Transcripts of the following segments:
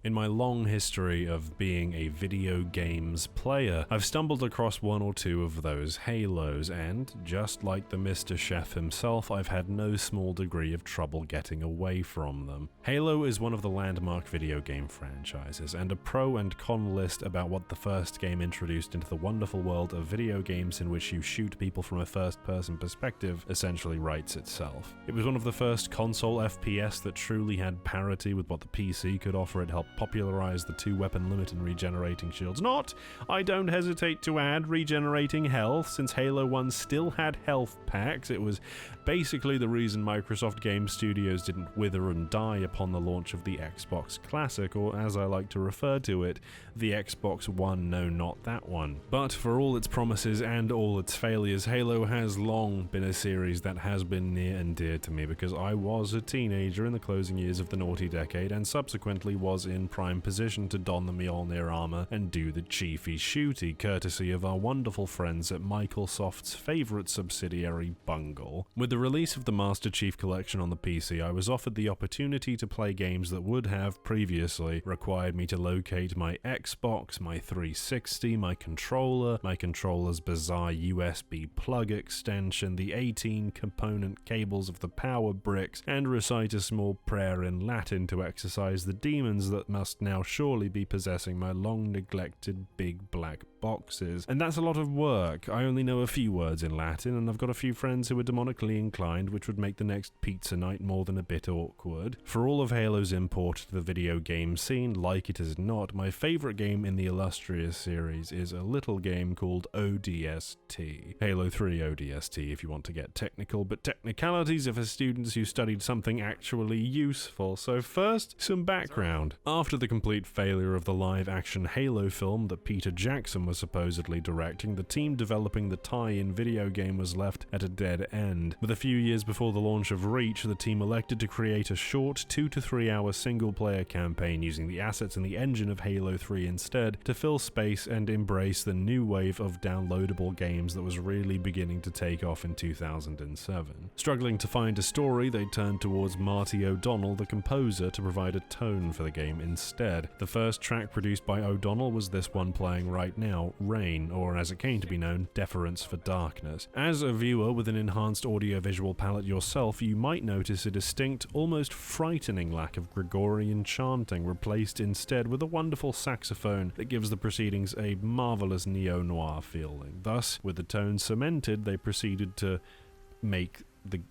In my long history of being a video games player, I've stumbled across one or two of those Halos, and just like the Mr. Chef himself, I've had no small degree of trouble getting away from them. Halo is one of the landmark video game franchises, and a pro and con list about what the first game introduced into the wonderful world of video games in which you shoot people from a first-person perspective essentially writes itself. It was one of the first console FPS that truly had parity with what the PC could offer. It helped popularize the 2-weapon limit and regenerating shields. Not, I don't hesitate to add, regenerating health, since Halo 1 still had health packs. It was basically the reason Microsoft Game Studios didn't wither and die upon the launch of the Xbox Classic, or as I like to refer to it, the Xbox One, no, not that one. But for all its promises and all its failures, Halo has long been a series that has been near and dear to me, because I was a teenager in the closing years of the naughty decade, and subsequently was in prime position to don the Mjolnir armor and do the chiefy shooty, courtesy of our wonderful friends at Microsoft's favorite subsidiary, Bungie. With the release of the Master Chief Collection on the PC, I was offered the opportunity to play games that would have previously required me to locate my Xbox, my 360, my controller's bizarre USB plug extension, the 18 component cables of the power bricks, and recite a small prayer in Latin to exorcise the demons that must now surely be possessing my long neglected big black boxes. And that's a lot of work. I only know a few words in Latin, and I've got a few friends who are demonically inclined, which would make the next pizza night more than a bit awkward. For all of Halo's import to the video game scene, like it is not, my favourite game in the illustrious series is a little game called ODST. Halo 3 ODST if you want to get technical, but technicalities are for students who studied something actually useful. So first, some background. After the complete failure of the live-action Halo film that Peter Jackson was supposedly directing, the team developing the tie-in video game was left at a dead end. With a few years before the launch of Reach, the team elected to create a short 2 to 3 hour single-player campaign using the assets and the engine of Halo 3 instead to fill space and embrace the new wave of downloadable games that was really beginning to take off in 2007. Struggling to find a story, they turned towards Marty O'Donnell, the composer, to provide a tone for the game instead. The first track produced by O'Donnell was this one playing right now, Rain, or as it came to be known, Deference for Darkness. As a viewer with an enhanced audiovisual palette yourself, you might notice a distinct, almost frightening lack of Gregorian chanting, replaced instead with a wonderful saxophone that gives the proceedings a marvelous neo-noir feeling. Thus, with the tone cemented, they proceeded to make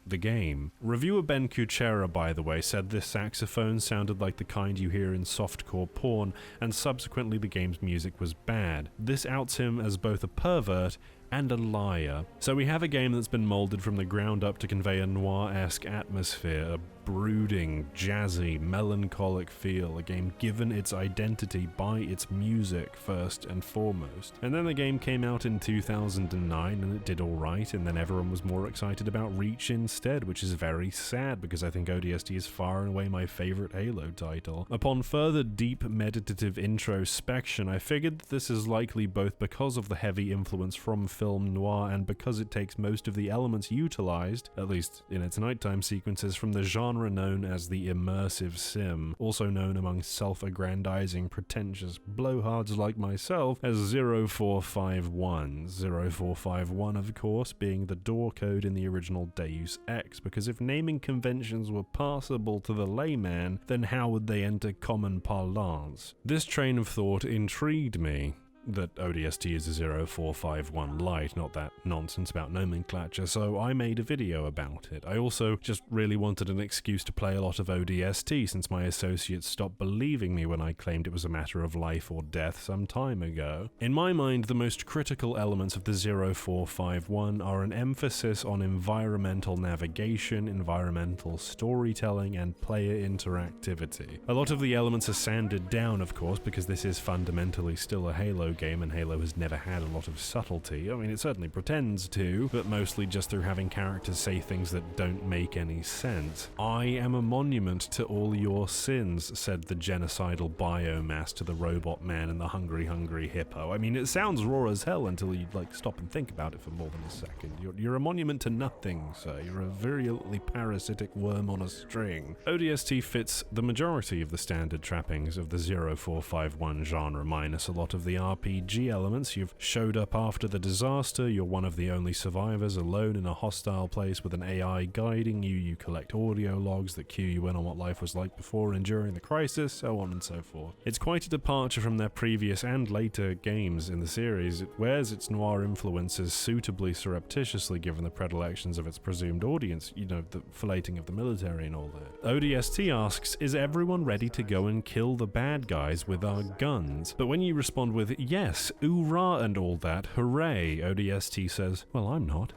the game. Reviewer Ben Kuchera, by the way, said this saxophone sounded like the kind you hear in softcore porn, and subsequently the game's music was bad. This outs him as both a pervert and a liar. So we have a game that's been molded from the ground up to convey a noir-esque atmosphere, a brooding, jazzy, melancholic feel, a game given its identity by its music first and foremost. And then the game came out in 2009 and it did alright, and then everyone was more excited about Reach instead, which is very sad because I think ODST is far and away my favourite Halo title. Upon further deep meditative introspection, I figured that this is likely both because of the heavy influence from film noir and because it takes most of the elements utilized, at least in its nighttime sequences, from the genre known as the Immersive Sim, also known among self-aggrandizing, pretentious blowhards like myself as 0451. 0451, of course, being the door code in the original Deus Ex, because if naming conventions were passable to the layman, then how would they enter common parlance? This train of thought intrigued me. That ODST is a 0451 light, not that nonsense about nomenclature, so I made a video about it. I also just really wanted an excuse to play a lot of ODST since my associates stopped believing me when I claimed it was a matter of life or death some time ago. In my mind, the most critical elements of the 0451 are an emphasis on environmental navigation, environmental storytelling, and player interactivity. A lot of the elements are sanded down, of course, because this is fundamentally still a Halo game, and Halo has never had a lot of subtlety. I mean, it certainly pretends to, but mostly just through having characters say things that don't make any sense. "I am a monument to all your sins," said the genocidal biomass to the robot man and the hungry hippo. I mean, it sounds raw as hell until you stop and think about it for more than a second. You're a monument to nothing, sir. You're a virulently parasitic worm on a string. ODST fits the majority of the standard trappings of the 0451 genre, minus a lot of the RPG elements. You've showed up after the disaster, you're one of the only survivors alone in a hostile place with an AI guiding you, you collect audio logs that cue you in on what life was like before and during the crisis, so on and so forth. It's quite a departure from their previous and later games in the series. It wears its noir influences suitably surreptitiously given the predilections of its presumed audience, the filleting of the military and all that. ODST asks, "Is everyone ready to go and kill the bad guys with our guns?" But when you respond with, "Yes, oorah and all that, hooray," ODST says, "Well, I'm not.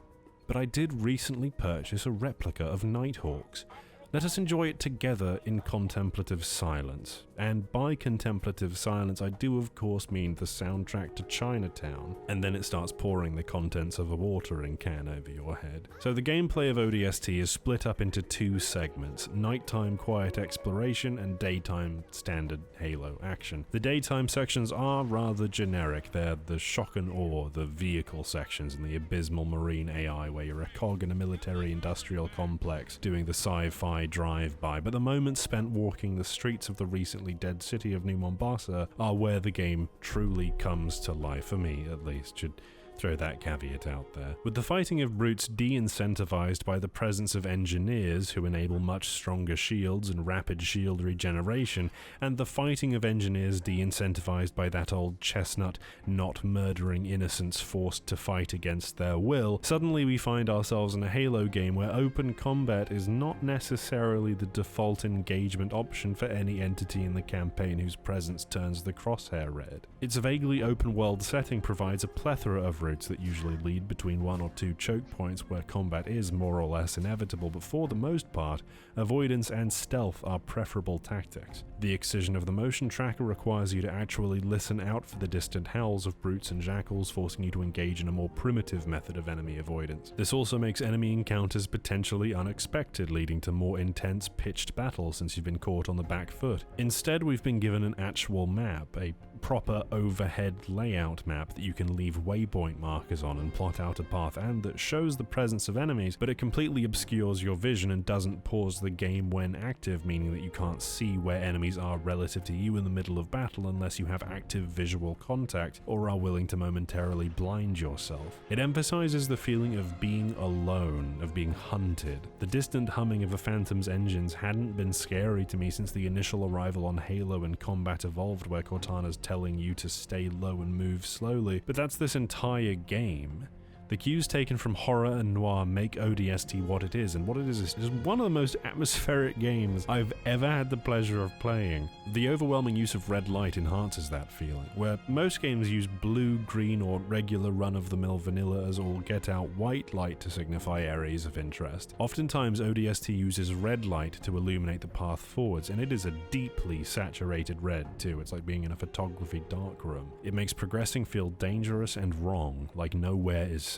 But I did recently purchase a replica of Nighthawks. Let us enjoy it together in contemplative silence." And by contemplative silence, I do of course mean the soundtrack to Chinatown. And then it starts pouring the contents of a watering can over your head. So the gameplay of ODST is split up into two segments: nighttime quiet exploration and daytime standard Halo action. The daytime sections are rather generic. They're the shock and awe, the vehicle sections, and the abysmal marine AI where you're a cog in a military industrial complex doing the sci-fi drive-by. But the moments spent walking the streets of the recently dead city of New Mombasa are where the game truly comes to life, for me at least. Should throw that caveat out there. With the fighting of brutes de-incentivized by the presence of engineers who enable much stronger shields and rapid shield regeneration, and the fighting of engineers de-incentivized by that old chestnut not murdering innocents forced to fight against their will, suddenly we find ourselves in a Halo game where open combat is not necessarily the default engagement option for any entity in the campaign whose presence turns the crosshair red. Its vaguely open world setting provides a plethora of routes that usually lead between one or two choke points where combat is more or less inevitable, but for the most part, avoidance and stealth are preferable tactics. The excision of the motion tracker requires you to actually listen out for the distant howls of brutes and jackals, forcing you to engage in a more primitive method of enemy avoidance. This also makes enemy encounters potentially unexpected, leading to more intense pitched battles since you've been caught on the back foot. Instead, we've been given an actual map, a proper overhead layout map that you can leave waypoint markers on and plot out a path, and that shows the presence of enemies, but it completely obscures your vision and doesn't pause the game when active, meaning that you can't see where enemies are relative to you in the middle of battle unless you have active visual contact or are willing to momentarily blind yourself. It emphasizes the feeling of being alone, of being hunted. The distant humming of a Phantom's engines hadn't been scary to me since the initial arrival on Halo and Combat Evolved, where Cortana's telling you to stay low and move slowly, but that's this entire game. The cues taken from horror and noir make ODST what it is, and what it is one of the most atmospheric games I've ever had the pleasure of playing. The overwhelming use of red light enhances that feeling, where most games use blue, green, or regular run-of-the-mill vanillas or get out white light to signify areas of interest. Oftentimes ODST uses red light to illuminate the path forwards, and it is a deeply saturated red too. It's like being in a photography darkroom. It makes progressing feel dangerous and wrong, like nowhere is safe.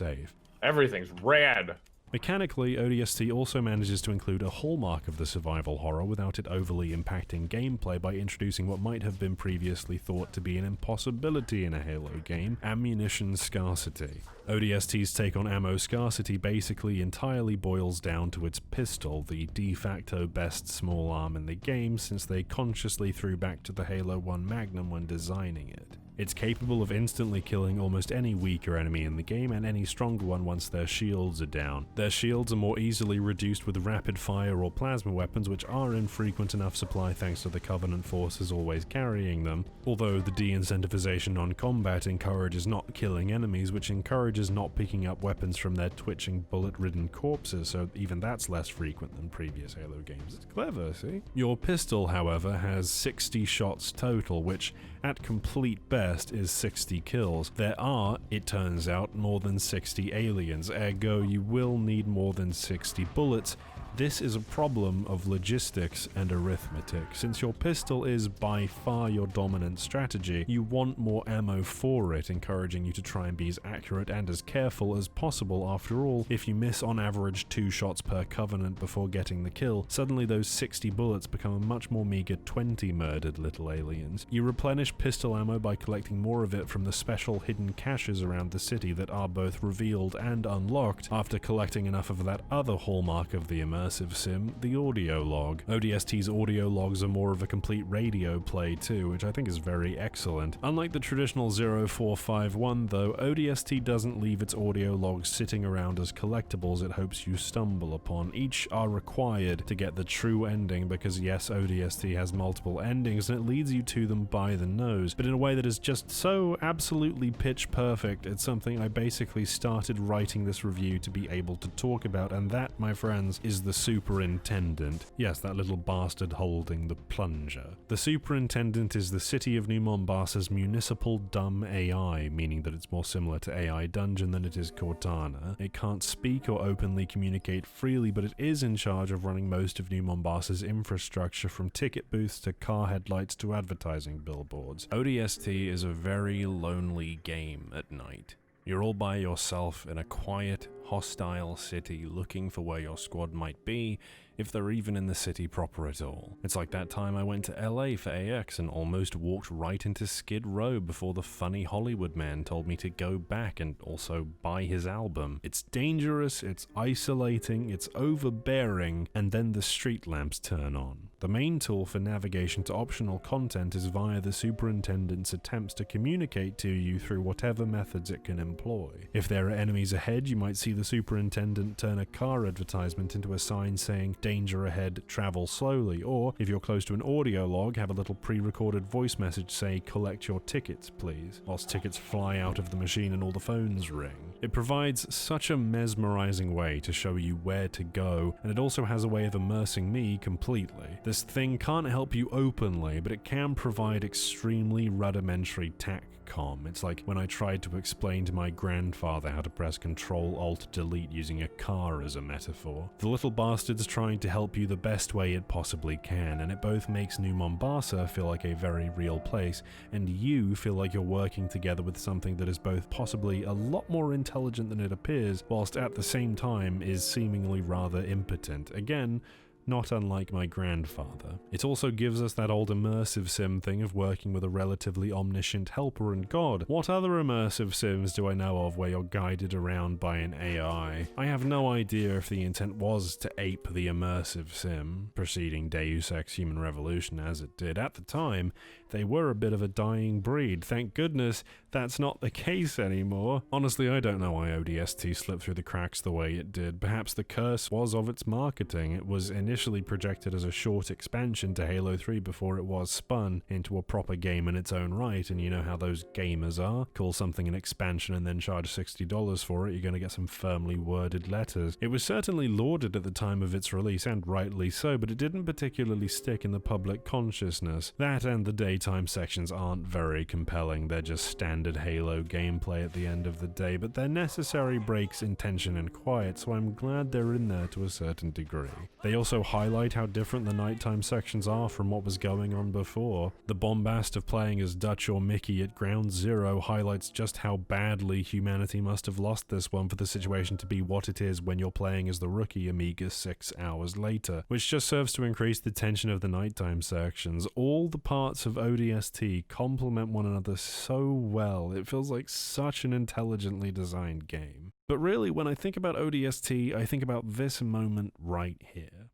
Everything's red. Mechanically, ODST also manages to include a hallmark of the survival horror without it overly impacting gameplay by introducing what might have been previously thought to be an impossibility in a Halo game: ammunition scarcity. ODST's take on ammo scarcity basically entirely boils down to its pistol, the de facto best small arm in the game, since they consciously threw back to the Halo 1 Magnum when designing it. It's capable of instantly killing almost any weaker enemy in the game and any stronger one once their shields are down. Their shields are more easily reduced with rapid fire or plasma weapons, which are in frequent enough supply thanks to the Covenant forces always carrying them, although the de-incentivization on combat encourages not killing enemies, which encourages not picking up weapons from their twitching bullet-ridden corpses, so even that's less frequent than previous Halo games. It's clever, see? Your pistol, however, has 60 shots total, which at complete best is 60 kills. There are, it turns out, more than 60 aliens, ergo you will need more than 60 bullets. This is a problem of logistics and arithmetic. Since your pistol is by far your dominant strategy, you want more ammo for it, encouraging you to try and be as accurate and as careful as possible. After all, if you miss on average 2 shots per Covenant before getting the kill, suddenly those 60 bullets become a much more meager 20 murdered little aliens. You replenish pistol ammo by collecting more of it from the special hidden caches around the city that are both revealed and unlocked after collecting enough of that other hallmark of the immersive sim, the audio log. ODST's audio logs are more of a complete radio play too, which I think is very excellent. Unlike the traditional 0451 though, ODST doesn't leave its audio logs sitting around as collectibles it hopes you stumble upon. Each are required to get the true ending because yes, ODST has multiple endings and it leads you to them by the nose, but in a way that is just so absolutely pitch perfect. It's something I basically started writing this review to be able to talk about, and that, my friends, is the Superintendent. Yes, that little bastard holding the plunger. The Superintendent is the city of New Mombasa's municipal dumb AI, meaning that it's more similar to AI Dungeon than it is Cortana. It can't speak or openly communicate freely, but it is in charge of running most of New Mombasa's infrastructure, from ticket booths to car headlights to advertising billboards. ODST is a very lonely game at night. You're all by yourself in a quiet, hostile city looking for where your squad might be, if they're even in the city proper at all. It's like that time I went to LA for Aaox and almost walked right into Skid Row before the funny Hollywood man told me to go back and also buy his album. It's dangerous, it's isolating, it's overbearing, and then the street lamps turn on. The main tool for navigation to optional content is via the Superintendent's attempts to communicate to you through whatever methods it can employ. If there are enemies ahead, you might see the Superintendent turn a car advertisement into a sign saying, "Danger ahead, travel slowly," or if you're close to an audio log, have a little pre-recorded voice message say, "Collect your tickets, please," whilst tickets fly out of the machine and all the phones ring. It provides such a mesmerizing way to show you where to go, and it also has a way of immersing me completely. This thing can't help you openly, but it can provide extremely rudimentary TACCOM. It's like when I tried to explain to my grandfather how to press Control-Alt-Delete using a car as a metaphor. The little bastard's trying to help you the best way it possibly can, and it both makes New Mombasa feel like a very real place, and you feel like you're working together with something that is both possibly a lot more intelligent than it appears, whilst at the same time is seemingly rather impotent. Again, not unlike my grandfather. It also gives us that old immersive sim thing of working with a relatively omniscient helper and god. What other immersive sims do I know of where you're guided around by an AI? I have no idea if the intent was to ape the immersive sim, preceding Deus Ex Human Revolution as it did. At the time, they were a bit of a dying breed. Thank goodness that's not the case anymore. Honestly, I don't know why ODST slipped through the cracks the way it did. Perhaps the curse was of its marketing. It was initially projected as a short expansion to Halo 3 before it was spun into a proper game in its own right, and you know how those gamers are. Call something an expansion and then charge $60 for it, you're going to get some firmly worded letters. It was certainly lauded at the time of its release, and rightly so, but it didn't particularly stick in the public consciousness. That and the daytime sections aren't very compelling. They're just standard Halo gameplay at the end of the day, but they're necessary breaks in tension and quiet, so I'm glad they're in there to a certain degree. They also highlight how different the nighttime sections are from what was going on before. The bombast of playing as Dutch or Mickey at Ground Zero highlights just how badly humanity must have lost this one for the situation to be what it is when you're playing as the rookie Amiga 6 hours later, which just serves to increase the tension of the nighttime sections. All the parts of ODST complement one another so well. It feels like such an intelligently designed game. But really, when I think about ODST, I think about this moment right here.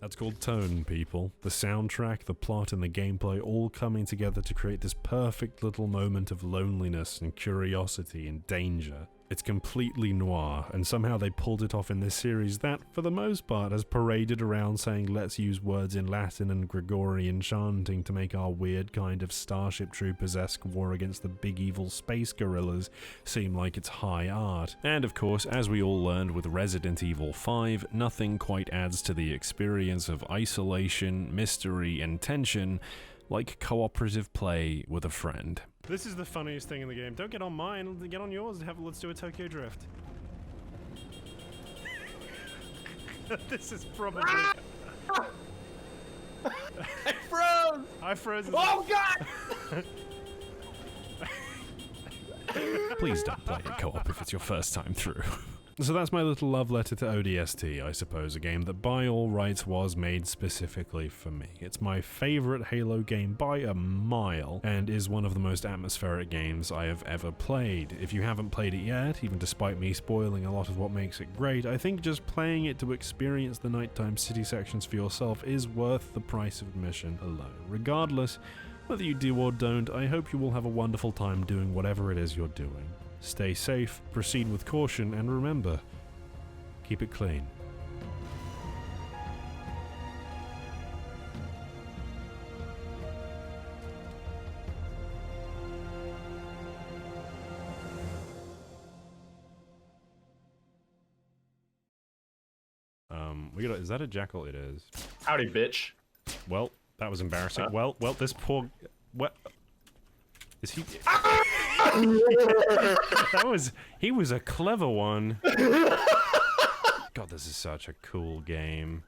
That's called tone, people. The soundtrack, the plot, and the gameplay all coming together to create this perfect little moment of loneliness and curiosity and danger. It's completely noir, and somehow they pulled it off in this series that, for the most part, has paraded around saying let's use words in Latin and Gregorian chanting to make our weird kind of Starship Troopers-esque war against the big evil space gorillas seem like it's high art. And of course, as we all learned with Resident Evil 5, nothing quite adds to the experience of isolation, mystery, and tension like cooperative play with a friend. This is the funniest thing in the game. Don't get on mine, get on yours and let's do a Tokyo Drift. This is probably... I froze! I froze. Oh god! Please don't play it co-op if it's your first time through. So that's my little love letter to ODST, I suppose, a game that by all rights was made specifically for me. It's my favorite Halo game by a mile, and is one of the most atmospheric games I have ever played. If you haven't played it yet, even despite me spoiling a lot of what makes it great, I think just playing it to experience the nighttime city sections for yourself is worth the price of admission alone. Regardless, whether you do or don't, I hope you will have a wonderful time doing whatever it is you're doing. Stay safe, proceed with caution, and remember, keep it clean. Is that a jackal? It is. Howdy, bitch. Well, that was embarrassing. Well, this poor... What? Is he... He was a clever one. God, this is such a cool game.